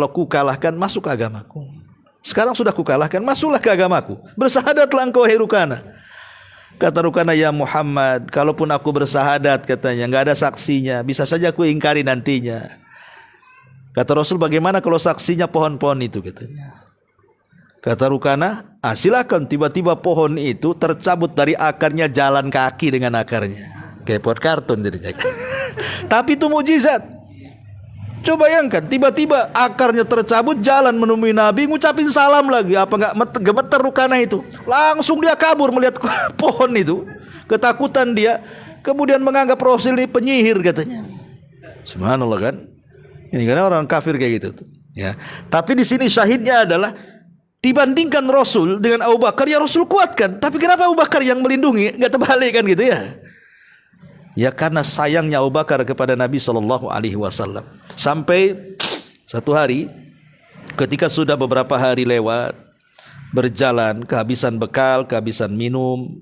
ku kalahkan, masuk ke agamaku. Sekarang sudah ku kalahkan, masuklah ke agamaku. Bersahadatlah engkau, wahai Rukana. Kata Rukana, ya Muhammad, kalaupun aku bersahadat, katanya, enggak ada saksinya, bisa saja aku ingkari nantinya. Kata Rasul, bagaimana kalau saksinya pohon-pohon itu, katanya. Kata Rukana, silakan. Tiba-tiba pohon itu tercabut dari akarnya, jalan kaki dengan akarnya. Kayak pot kartun jadinya. Tapi itu mukjizat. Coba bayangkan, tiba-tiba akarnya tercabut, jalan menemui Nabi, ngucapin salam lagi. Apa enggak gemeter Rukana itu? Langsung dia kabur melihat pohon itu. Ketakutan dia. Kemudian menganggap Rasul ini penyihir, katanya. Subhanallah, kan? Ini karena orang kafir kayak gitu tuh. Ya. Tapi di sini syahidnya adalah dibandingkan Rasul dengan Abu Bakar, ya Rasul kuatkan. Tapi kenapa Abu Bakar yang melindungi? Enggak terbalik, kan gitu ya? Ya karena sayangnya Abu Bakar kepada Nabi SAW. Sampai satu hari, ketika sudah beberapa hari lewat, berjalan, kehabisan bekal, kehabisan minum,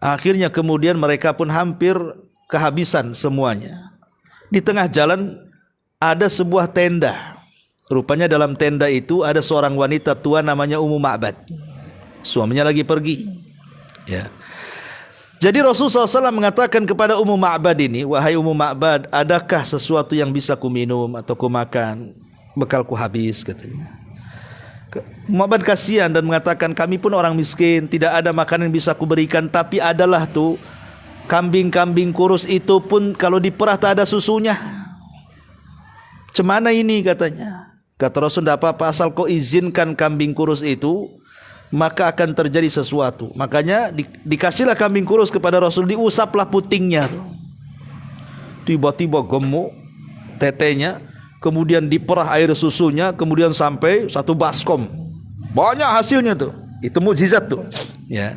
akhirnya kemudian mereka pun hampir kehabisan semuanya. Di tengah jalan ada sebuah tenda. Rupanya dalam tenda itu ada seorang wanita tua namanya Ummu Ma'bad. Suaminya lagi pergi. Ya. Jadi Rasulullah SAW mengatakan kepada Ummu Ma'bad ini, wahai Ummu Ma'bad, adakah sesuatu yang bisa ku minum atau ku makan? Bekalku habis, katanya. Ummu Ma'bad kasihan dan mengatakan, kami pun orang miskin, tidak ada makanan yang bisa ku berikan, tapi adalah tuh kambing-kambing kurus itu pun kalau diperah tak ada susunya. Cemana ini, katanya. Kata Rasul, tidak apa-apa, asal kau izinkan kambing kurus itu, maka akan terjadi sesuatu. Makanya dikasihlah kambing kurus kepada Rasul, diusaplah putingnya. Tiba-tiba gemuk tetenya, kemudian diperah air susunya, kemudian sampai satu baskom. Banyak hasilnya tuh. Itu mukjizat tuh. Ya.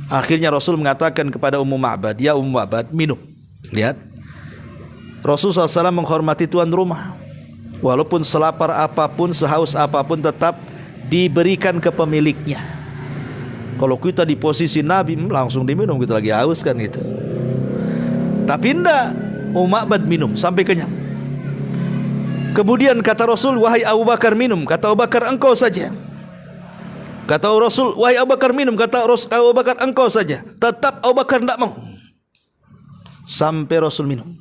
Akhirnya Rasul mengatakan kepada Ummu Ma'bad, ya Ummu Ma'bad, minum. Lihat. Rasulullah SAW menghormati tuan rumah. Walaupun selapar apapun, sehaus apapun, tetap diberikan ke pemiliknya. Kalau kita di posisi Nabi, langsung diminum, kita lagi haus kan gitu. Tapi enggak, Ummu Ma'bad minum sampai kenyang. Kemudian kata Rasul, wahai Abu Bakar minum. Kata Abu Bakar, engkau saja. Kata Rasul, wahai Abu Bakar minum. Kata Abu Bakar, engkau saja. Tetap Abu Bakar enggak mau. Sampai Rasul minum.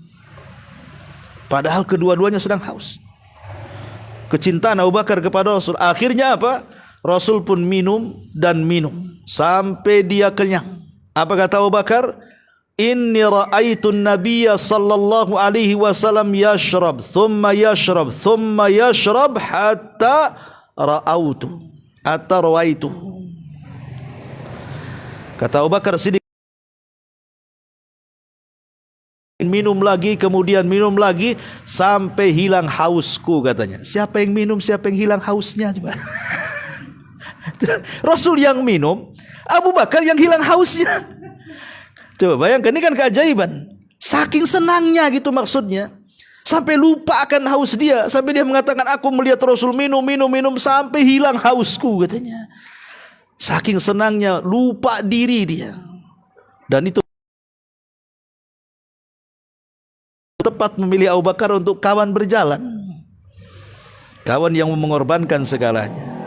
Padahal kedua-duanya sedang haus. kecintaan Abu Bakar kepada Rasul. Akhirnya apa? Rasul pun minum dan minum sampai dia kenyang. Apa kata Abu Bakar? Inni ra'aitu an-nabiyya sallallahu alaihi wasallam yashrab thumma yashrab thumma yashrab hatta rawaitu. Kata Abu Bakar Siddiq, minum lagi, kemudian minum lagi sampai hilang hausku katanya. Siapa yang minum, siapa yang hilang hausnya coba? Rasul yang minum, Abu Bakar yang hilang hausnya. Coba bayangkan, ini kan keajaiban. Saking senangnya gitu maksudnya, sampai lupa akan haus dia, sampai dia mengatakan aku melihat Rasul minum sampai hilang hausku katanya. Saking senangnya lupa diri dia. Dan itu tepat memilih Abu Bakar untuk kawan berjalan, kawan yang mengorbankan segalanya.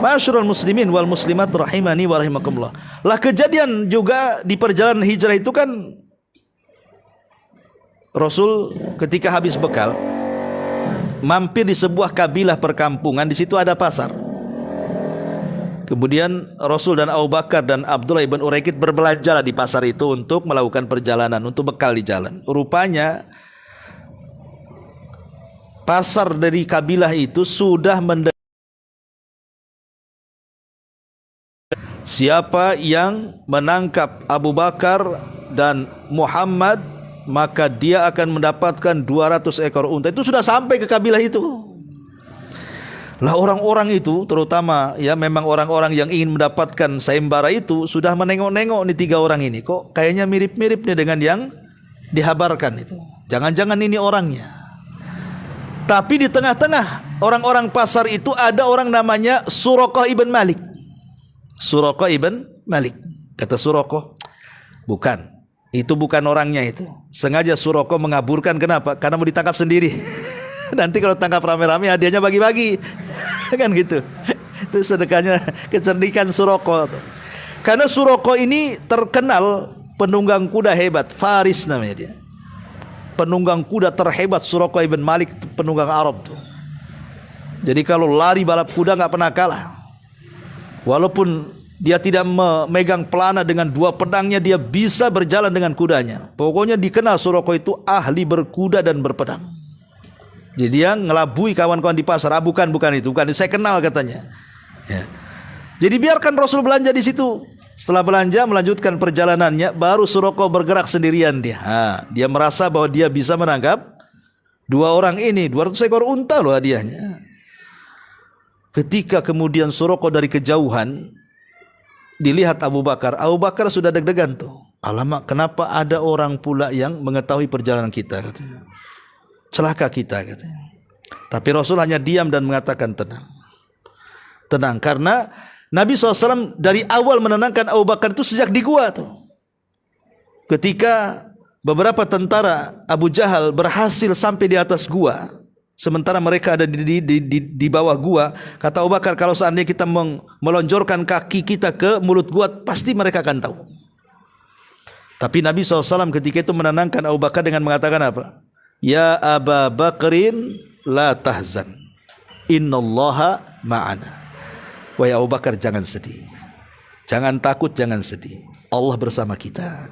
Ma'asyiral muslimin wal muslimat rahimani wa rahimakumullah. Lah kejadian juga di perjalanan hijrah itu kan, Rasul ketika habis bekal mampir di sebuah kabilah perkampungan, di situ ada pasar. Kemudian Rasul dan Abu Bakar dan Abdullah ibn Uraikid berbelanja di pasar itu untuk melakukan perjalanan, untuk bekal di jalan. Rupanya pasar dari kabilah itu sudah siapa yang menangkap Abu Bakar dan Muhammad, maka dia akan mendapatkan 200 ekor unta. Itu sudah sampai ke kabilah itu. Lah orang-orang itu, terutama ya memang orang-orang yang ingin mendapatkan sayembara itu, sudah menengok-nengok nih 3 orang ini, kok kayaknya mirip-mirip nih dengan yang dihabarkan itu. Jangan-jangan ini orangnya. Tapi di tengah-tengah orang-orang pasar itu ada orang namanya Suraqah ibn Malik. Suraqah ibn Malik. Kata Suraqah, bukan, itu bukan orangnya itu. Sengaja Suraqah mengaburkan, kenapa? Karena mau ditangkap sendiri. Nanti kalau tangkap rame-rame hadiahnya bagi-bagi. Kan gitu. Itu sedekahnya kecerdikan Suraqah. Karena Suraqah ini terkenal penunggang kuda hebat, Faris namanya dia. Penunggang kuda terhebat Suraqah ibn Malik, penunggang Arab tuh. Jadi kalau lari balap kuda nggak pernah kalah. Walaupun dia tidak memegang pelana, dengan 2 pedangnya dia bisa berjalan dengan kudanya. Pokoknya dikenal Suraqah itu ahli berkuda dan berpedang. Jadi dia ngelabui kawan-kawan di pasar. Bukan itu, saya kenal katanya. Ya. Jadi biarkan Rasul belanja di situ. Setelah belanja melanjutkan perjalanannya, baru Suraqah bergerak sendirian dia. Dia merasa bahwa dia bisa menangkap 2 orang ini, 200 ekor unta loh hadiahnya. Ketika kemudian Suraqah dari kejauhan dilihat Abu Bakar sudah deg-degan tuh. Alamak, kenapa ada orang pula yang mengetahui perjalanan kita katanya. Celaka kita katanya. Tapi Rasul hanya diam dan mengatakan tenang, karena Nabi SAW dari awal menenangkan Abu Bakar itu sejak di gua tuh. Ketika beberapa tentara Abu Jahal berhasil sampai di atas gua, sementara mereka ada di bawah gua, kata Abu Bakar, kalau seandainya kita melonjorkan kaki kita ke mulut gua, pasti mereka akan tahu. Tapi Nabi SAW ketika itu menenangkan Abu Bakar dengan mengatakan apa? Ya Aba Bakrin la tahzan, innallaha ma'ana. Wahai Abu Bakar, jangan sedih, jangan takut, jangan sedih, Allah bersama kita.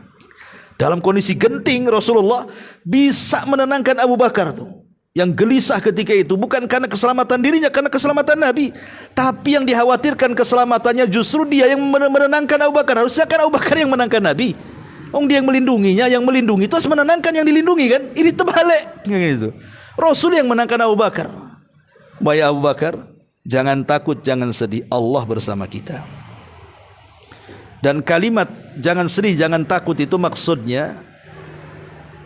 Dalam kondisi genting, Rasulullah bisa menenangkan Abu Bakar tuh, yang gelisah ketika itu, bukan karena keselamatan dirinya, karena keselamatan Nabi. Tapi yang dikhawatirkan keselamatannya justru dia yang menenangkan Abu Bakar. Harusnya kan Abu Bakar yang menenangkan Nabi. Dia yang melindunginya, yang melindungi itu harus menenangkan yang dilindungi kan? Ini terbalik gitu. Rasul yang menenangkan Abu Bakar. Wahai Abu Bakar, jangan takut, jangan sedih, Allah bersama kita. Dan kalimat jangan sedih, jangan takut itu maksudnya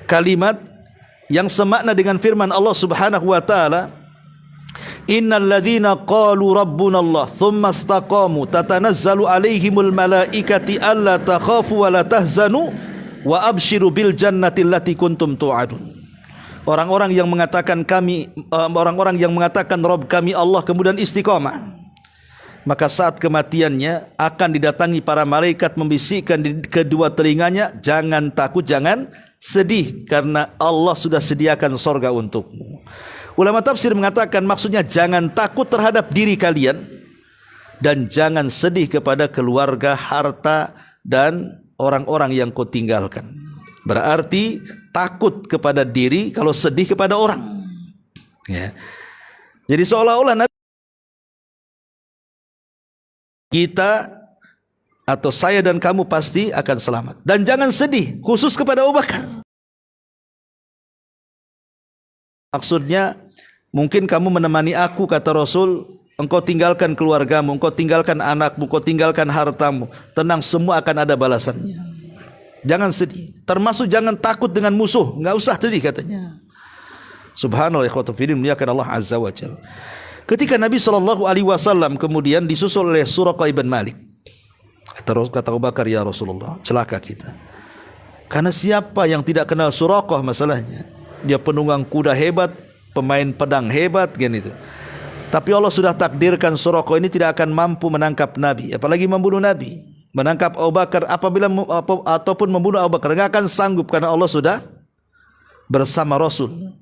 kalimat yang semakna dengan firman Allah Subhanahu wa taala, innal ladzina qalu rabbuna Allah tsumma istaqamu tatanazzalu alaihimul malaikati alla takhafu wa la tahzanu wa abshiru bil jannati allati kuntum tu'adun. Orang-orang yang mengatakan Rabb kami Allah, kemudian istiqamah, maka saat kematiannya akan didatangi para malaikat membisikkan di kedua telinganya, jangan takut, jangan sedih, karena Allah sudah sediakan sorga untukmu. Ulama tafsir mengatakan maksudnya jangan takut terhadap diri kalian dan jangan sedih kepada keluarga, harta dan orang-orang yang kau tinggalkan. Berarti takut kepada diri kalau sedih kepada orang. Ya. Jadi seolah-olah Nabi kita atau saya dan kamu pasti akan selamat. Dan jangan sedih, khusus kepada Abu Bakar. Maksudnya, mungkin kamu menemani aku, kata Rasul, engkau tinggalkan keluargamu, engkau tinggalkan anakmu, engkau tinggalkan hartamu. Tenang, semua akan ada balasannya. Jangan sedih. Termasuk jangan takut dengan musuh. Enggak usah sedih katanya. Subhanallah, ikhwatu fillah, muliakan Allah Azza wa Jalla. Ketika Nabi SAW kemudian disusul oleh Suraqah ibn Malik. Kata Abu Bakar, ya Rasulullah, celaka kita. Karena siapa yang tidak kenal Suraqah masalahnya? Dia penunggang kuda hebat, pemain pedang hebat, kan itu. Tapi Allah sudah takdirkan Suraqah ini tidak akan mampu menangkap Nabi, apalagi membunuh Nabi. Menangkap Abu Bakar ataupun membunuh Abu Bakar, enggak akan sanggup karena Allah sudah bersama Rasul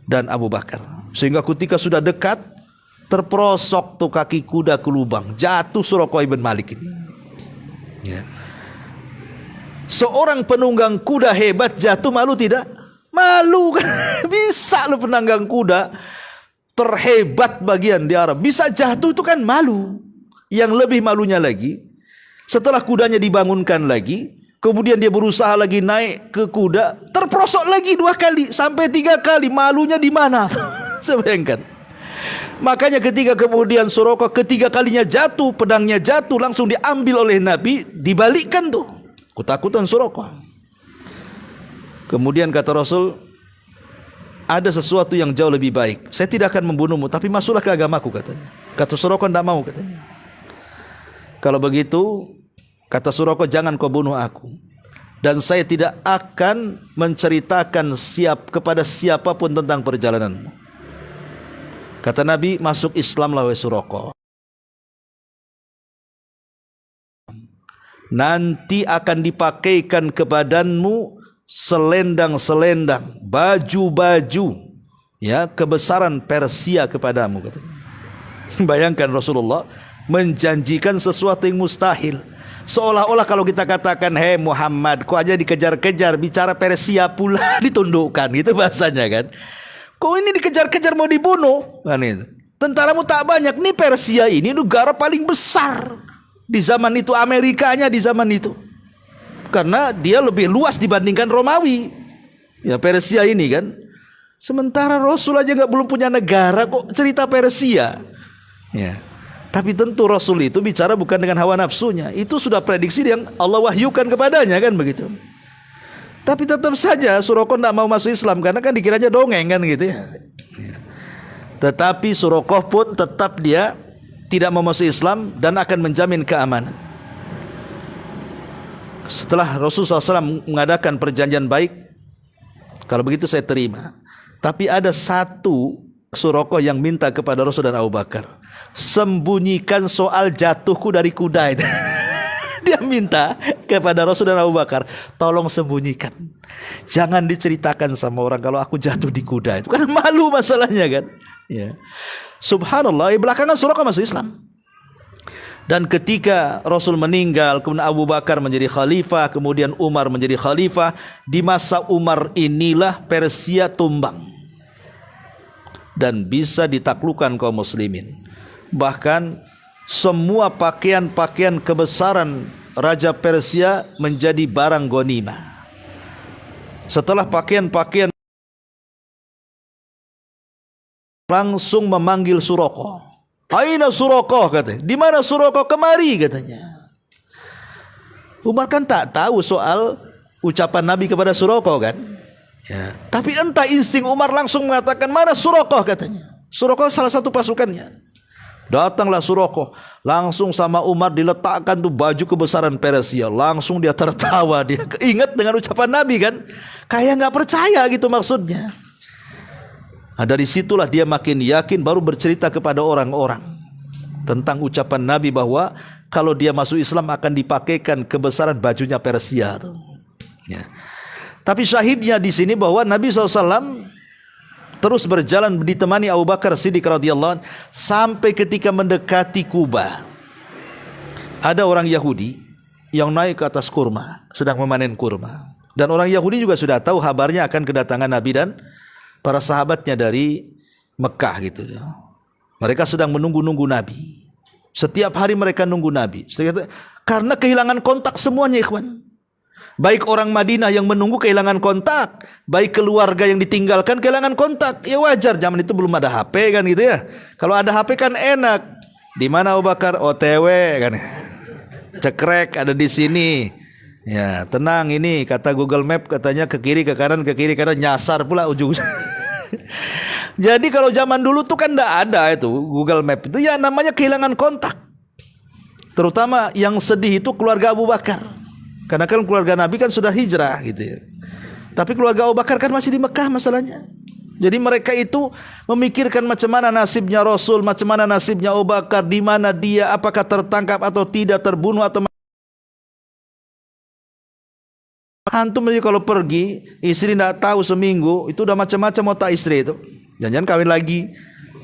dan Abu Bakar. Sehingga ketika sudah dekat, terperosok tuh kaki kuda ke lubang, jatuh Suraqah ibn Malik ini. Ya. Seorang penunggang kuda hebat jatuh, malu tidak? Malu kan? Bisa lo penunggang kuda terhebat bagian di Arab bisa jatuh, itu kan malu. Yang lebih malunya lagi, setelah kudanya dibangunkan lagi, kemudian dia berusaha lagi naik ke kuda, terperosok lagi 2 kali sampai 3 kali. Malunya di mana? Bayangkan. Makanya ketika kemudian Suraqah ketiga kalinya jatuh, pedangnya jatuh, langsung diambil oleh Nabi, dibalikkan tuh. Ketakutan Suraqah. Kemudian kata Rasul, ada sesuatu yang jauh lebih baik. Saya tidak akan membunuhmu, tapi masuklah ke agamaku, katanya. Kata Suraqah, tidak mau, katanya. Kalau begitu, kata Suraqah, jangan kau bunuh aku. Dan saya tidak akan menceritakan kepada siapapun tentang perjalananmu. Kata Nabi, masuk Islamlah wahai Suraqah. Nanti akan dipakaikan ke badanmu selendang-selendang, baju-baju, ya, kebesaran Persia kepadamu, katanya. Bayangkan Rasulullah menjanjikan sesuatu yang mustahil. Seolah-olah kalau kita katakan, hei Muhammad, kok aja dikejar-kejar, bicara Persia pula ditundukkan, gitu bahasanya kan. Kok ini dikejar-kejar mau dibunuh? Kan itu. Tentaramu tak banyak. Nih Persia ini negara paling besar di zaman itu, Amerikanya di zaman itu. Karena dia lebih luas dibandingkan Romawi. Ya Persia ini kan. Sementara Rasul aja belum punya negara, kok cerita Persia. Ya. Tapi tentu Rasul itu bicara bukan dengan hawa nafsunya. Itu sudah prediksi yang Allah wahyukan kepadanya, kan begitu. Tapi tetap saja Suraqah tidak mau masuk Islam karena kan dikiranya dongeng, kan gitu ya. Tetapi Suraqah pun tetap dia tidak mau masuk Islam dan akan menjamin keamanan. Setelah Rasulullah SAW mengadakan perjanjian baik, kalau begitu saya terima. Tapi ada satu Suraqah yang minta kepada Rasul dan Abu Bakar, sembunyikan soal jatuhku dari kuda itu. Dia minta kepada Rasul dan Abu Bakar, tolong sembunyikan, jangan diceritakan sama orang kalau aku jatuh di kuda itu, karena malu masalahnya kan. Ya. Subhanallah, belakangan Suraqah masuk Islam. Dan ketika Rasul meninggal, kemudian Abu Bakar menjadi khalifah, kemudian Umar menjadi khalifah. Di masa Umar inilah Persia tumbang dan bisa ditaklukkan kaum muslimin. Bahkan semua pakaian-pakaian kebesaran Raja Persia menjadi barang ghanimah. Setelah pakaian-pakaian, langsung memanggil Suraqah. Aina Suraqah, katanya. Di mana Suraqah? Kemari, katanya. Umar kan tak tahu soal ucapan Nabi kepada Suraqah, kan? Ya. Tapi entah insting Umar langsung mengatakan, mana Suraqah, katanya. Suraqah salah satu pasukannya. Datanglah Suraqah, langsung sama Umar diletakkan tuh baju kebesaran Persia. Langsung dia tertawa, dia ingat dengan ucapan Nabi, kan? Kayak nggak percaya gitu maksudnya. Nah, dari situlah dia makin yakin, baru bercerita kepada orang-orang tentang ucapan Nabi bahwa kalau dia masuk Islam akan dipakaikan kebesaran bajunya Persia tuh. Ya. Tapi syahidnya di sini bahwa Nabi SAW terus berjalan ditemani Abu Bakar Siddiq radhiyallahu anhu sampai ketika mendekati Kuba. Ada orang Yahudi yang naik ke atas kurma, sedang memanen kurma. Dan orang Yahudi juga sudah tahu kabarnya akan kedatangan Nabi dan para sahabatnya dari Mekah gitu. Mereka sedang menunggu-nunggu Nabi. Setiap hari mereka nunggu Nabi. Karena kehilangan kontak semuanya, ikhwan. Baik orang Madinah yang menunggu kehilangan kontak, baik keluarga yang ditinggalkan kehilangan kontak. Ya wajar, zaman itu belum ada HP kan gitu ya. Kalau ada HP kan enak. Di mana Abu Bakar? OTW kan. Cekrek ada di sini. Ya, tenang ini kata Google Map katanya ke kiri ke kanan nyasar pula ujungnya. Jadi kalau zaman dulu tuh kan enggak ada itu Google Map itu, ya namanya kehilangan kontak. Terutama yang sedih itu keluarga Abu Bakar. Karena kan keluarga Nabi kan sudah hijrah gitu ya. Tapi keluarga Abu Bakar kan masih di Mekah masalahnya. Jadi mereka itu memikirkan macam mana nasibnya Rasul, macam mana nasibnya Abu Bakar, di mana dia, apakah tertangkap atau tidak, terbunuh atau antum aja kalau pergi, istri tidak tahu seminggu, itu udah macam-macam otak istri itu. Jangan-jangan kawin lagi,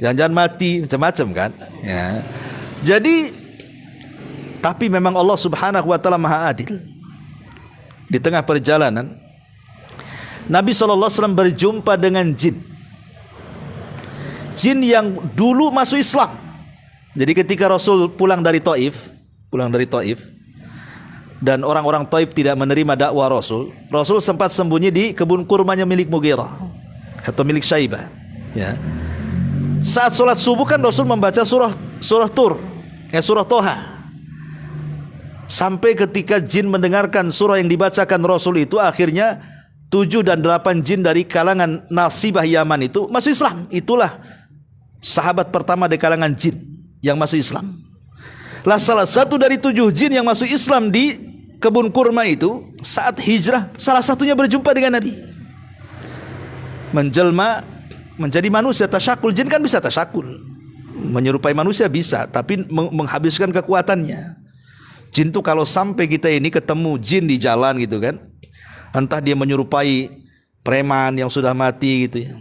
jangan-jangan mati, macam-macam kan. Ya. Jadi, tapi memang Allah Subhanahu Wa Taala Maha Adil. Di tengah perjalanan, Nabi SAW berjumpa dengan jin. Jin yang dulu masuk Islam. Jadi ketika Rasul pulang dari Taif, dan orang-orang Taif tidak menerima dakwah Rasul, Rasul sempat sembunyi di kebun kurmanya milik Mughirah atau milik Syaibah. Ya. Saat sholat subuh kan Rasul membaca surah Toha. Sampai ketika jin mendengarkan surah yang dibacakan Rasul itu, akhirnya 7 dan 8 jin dari kalangan Nasibah Yaman itu masuk Islam. Itulah sahabat pertama di kalangan jin yang masuk Islam. Lah salah satu dari 7 jin yang masuk Islam di kebun kurma itu, saat hijrah salah satunya berjumpa dengan Nabi, menjelma menjadi manusia. Tasyakul, jin kan bisa tasyakul, menyerupai manusia bisa, tapi menghabiskan kekuatannya. Jin tuh kalau sampai kita ini ketemu jin di jalan gitu kan, entah dia menyerupai preman yang sudah mati gitu ya,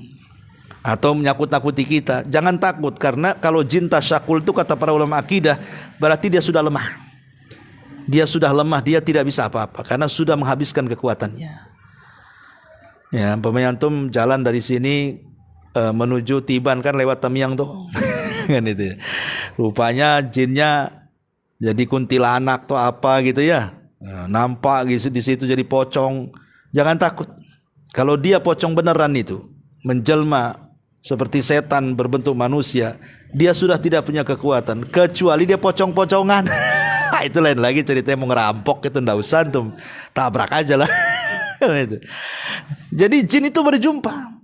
atau menyakut-nakuti kita, jangan takut. Karena kalau jin tasyakul itu kata para ulama akidah, berarti dia sudah lemah. Dia sudah lemah, dia tidak bisa apa-apa karena sudah menghabiskan kekuatannya. Ya, umpamanya antum jalan dari sini menuju Tiban kan lewat Tamiang tuh. Kan itu. Rupanya jinnya jadi kuntilanak atau apa gitu ya. Nampak gitu di situ jadi pocong. Jangan takut. Kalau dia pocong beneran itu, menjelma seperti setan berbentuk manusia, dia sudah tidak punya kekuatan kecuali dia pocong-pocongan. Itu lain lagi ceritanya, mau ngerampok itu ndak usah antum, tabrak aja lah. Jadi jin itu berjumpa,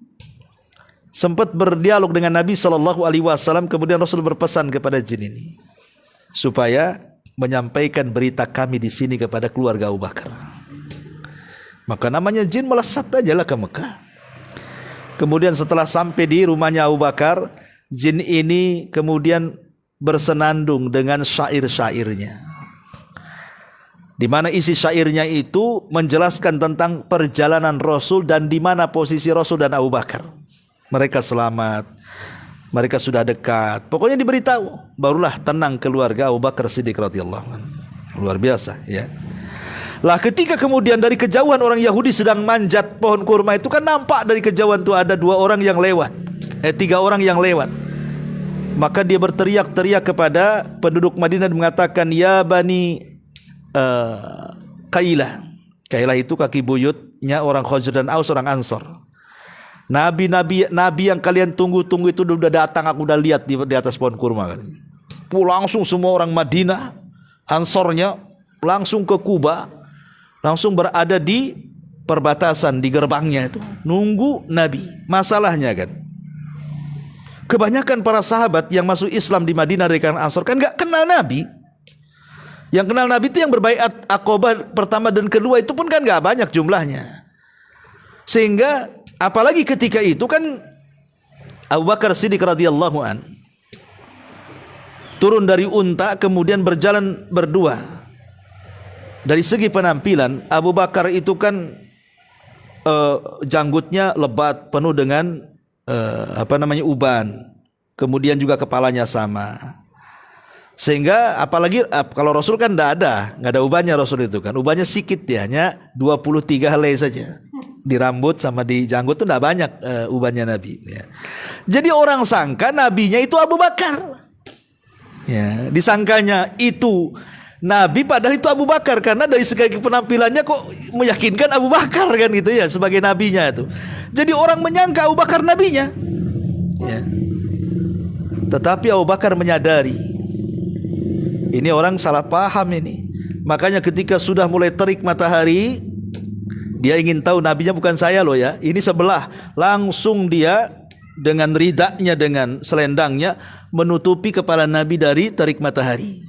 sempat berdialog dengan Nabi SAW. Kemudian Rasul berpesan kepada jin ini supaya menyampaikan berita kami di sini kepada keluarga Abu Bakar. Maka namanya jin melesat aja lah ke Mekah. Kemudian setelah sampai di rumahnya Abu Bakar, jin ini kemudian bersenandung dengan syair-syairnya, di mana isi syairnya itu menjelaskan tentang perjalanan Rasul dan di mana posisi Rasul dan Abu Bakar. Mereka selamat, mereka sudah dekat. Pokoknya diberitahu, barulah tenang keluarga Abu Bakar Siddiq radhiyallahu anhu. Luar biasa ya. Lah ketika kemudian dari kejauhan orang Yahudi sedang manjat pohon kurma itu kan nampak dari kejauhan itu ada 2 orang yang lewat, 3 orang yang lewat. Maka dia berteriak-teriak kepada penduduk Madinah dan mengatakan, ya Bani Kailah. Kailah itu kaki buyutnya orang Khazraj dan Aus, orang Ansor. Nabi yang kalian tunggu-tunggu itu udah datang, aku udah lihat di atas pohon kurma. Langsung semua orang Madinah, Ansornya langsung ke Kuba, langsung berada di perbatasan, di gerbangnya itu nunggu Nabi. Masalahnya kan, kebanyakan para sahabat yang masuk Islam di Madinah dari kalangan Ansor kan gak kenal Nabi. Yang kenal Nabi itu yang berbaiat Aqabah pertama dan kedua itu pun kan gak banyak jumlahnya. Sehingga apalagi ketika itu kan Abu Bakar Siddiq radhiyallahu an turun dari unta kemudian berjalan berdua. Dari segi penampilan Abu Bakar itu kan janggutnya lebat penuh dengan uban, kemudian juga kepalanya sama. Sehingga apalagi kalau Rasul kan nggak ada ubannya Rasul itu kan. Ubannya sedikit dia, hanya 23 helai saja. Di rambut sama di janggut tuh nggak banyak ubannya Nabi. Ya. Jadi orang sangka nabinya itu Abu Bakar. Ya, disangkanya itu Nabi padahal itu Abu Bakar, karena dari segi penampilannya kok meyakinkan Abu Bakar kan gitu ya sebagai nabinya itu. Jadi orang menyangka Abu Bakar nabinya. Ya. Tetapi Abu Bakar menyadari ini orang salah paham ini. Makanya ketika sudah mulai terik matahari, dia ingin tahu nabinya bukan saya loh ya, ini sebelah. Langsung dia dengan ridaknya, dengan selendangnya menutupi kepala Nabi dari terik matahari.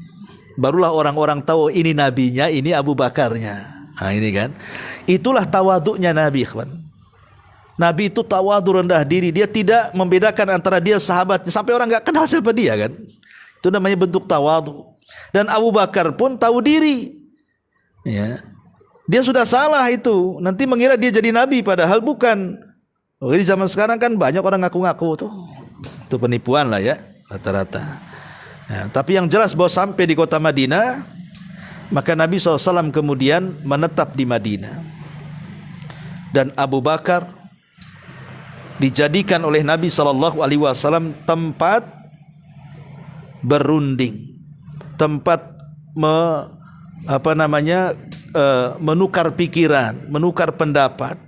Barulah orang-orang tahu ini nabinya, ini Abu Bakarnya. Nah ini kan, itulah tawaduknya Nabi, ikhwan. Nabi itu tawadu, rendah diri. Dia tidak membedakan antara dia sahabatnya, sampai orang gak kenal siapa dia kan. Itu namanya bentuk tawadu. Dan Abu Bakar pun tahu diri. Ya. Dia sudah salah itu. Nanti mengira dia jadi nabi padahal bukan. Oh, di zaman sekarang kan banyak orang ngaku-ngaku tuh. Itu penipuan lah ya, rata-rata. Ya, tapi yang jelas bahwa sampai di kota Madinah, maka Nabi SAW kemudian menetap di Madinah. Dan Abu Bakar dijadikan oleh Nabi SAW tempat berunding, tempat menukar pikiran, menukar pendapat.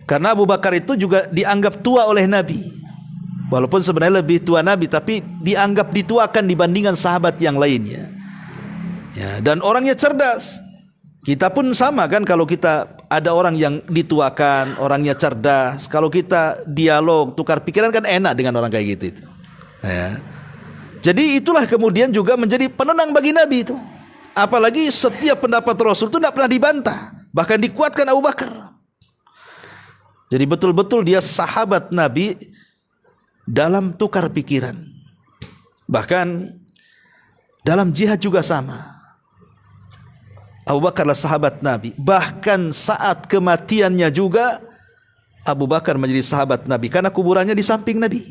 Karena Abu Bakar itu juga dianggap tua oleh Nabi. Walaupun sebenarnya lebih tua Nabi, tapi dianggap dituakan dibandingkan sahabat yang lainnya. Ya, dan orangnya cerdas. Kita pun sama kan, kalau kita ada orang yang dituakan, orangnya cerdas, kalau kita dialog, tukar pikiran kan enak dengan orang kayak gitu itu. Ya. Jadi itulah kemudian juga menjadi penenang bagi Nabi itu. Apalagi setiap pendapat Rasul itu tidak pernah dibantah, bahkan dikuatkan Abu Bakar. Jadi betul-betul dia sahabat Nabi dalam tukar pikiran. Bahkan dalam jihad juga sama. Abu Bakar adalah sahabat Nabi. Bahkan saat kematiannya juga Abu Bakar menjadi sahabat Nabi, karena kuburannya di samping Nabi.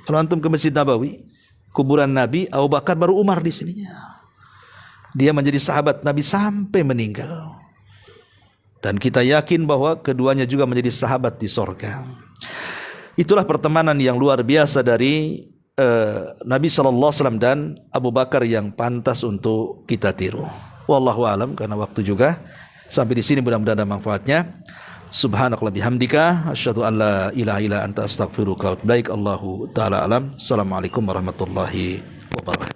Kalau antum ke Masjid Nabawi, kuburan Nabi, Abu Bakar baru Umar di sininya. Dia menjadi sahabat Nabi sampai meninggal. Dan kita yakin bahwa keduanya juga menjadi sahabat di sorga. Itulah pertemanan yang luar biasa dari Nabi SAW dan Abu Bakar yang pantas untuk kita tiru. Wallahu alam, karena waktu juga. Sampai di sini mudah-mudahan ada manfaatnya. Subhanakallah bihamdika, asyhadu an la ilaha illa anta astaghfiruka wa atubu ilaik. Allahu taala alam. Assalamualaikum warahmatullahi wabarakatuh.